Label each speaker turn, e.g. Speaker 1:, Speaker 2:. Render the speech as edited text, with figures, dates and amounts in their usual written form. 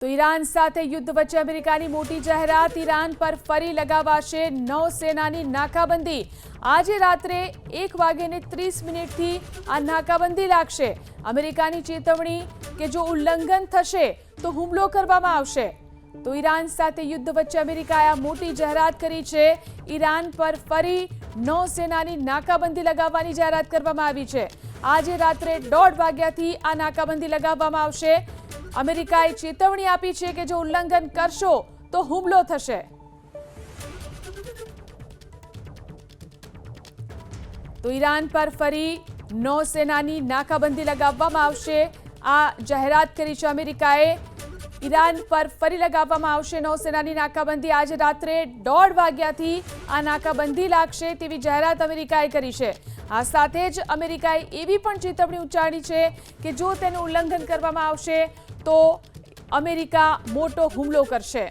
Speaker 1: તો ઈરાન સાથે યુદ્ધ વચ્ચે અમેરિકાની મોટી જાહેરાત। ઈરાન પર ફરી લગાવાશે નૌસેનાની નાકાબંધી। આજે રાત્રે 1:30 થી આ નાકાબંધી લાગશે। અમેરિકાની ચેતવણી કે જો ઉલ્લંઘન થશે તો હુમલો કરવામાં આવશે। તો ઈરાન સાથે યુદ્ધ વચ્ચે અમેરિકાએ આ મોટી જાહેરાત કરી છે। ઈરાન પર ફરી નૌસેનાની નાકાબંધી લગાવવાની જાહેરાત કરવામાં આવી છે। આજે રાત્રે 1:30 વાગ્યાથી આ નાકાબંધી લગાવવામાં આવશે। અમેરિકાએ ચેતવણી આપી છે કે જો ઉલ્લંઘન કરશો તો હુમલો થશે। તો ઈરાન પર ફરી નૌસેનાની નાકાબંધી લગાવવામાં આવશે। આ જાહેરાત કરી છે અમેરિકાએ। ઈરાન પર ફરી લગાવવામાં આવશે નૌસેનાની નાકાબંધી। આજે રાત્રે 1:30 વાગ્યાથી આ નાકાબંધી લાગશે તેવી જાહેરાત અમેરિકાએ કરી છે। આ સાથે જ અમેરિકાએ એવી પણ ચેતવણી ઉચ્ચારી છે કે જો તેનું ઉલ્લંઘન કરવામાં આવશે તો અમેરિકા મોટો હુમલો કરશે।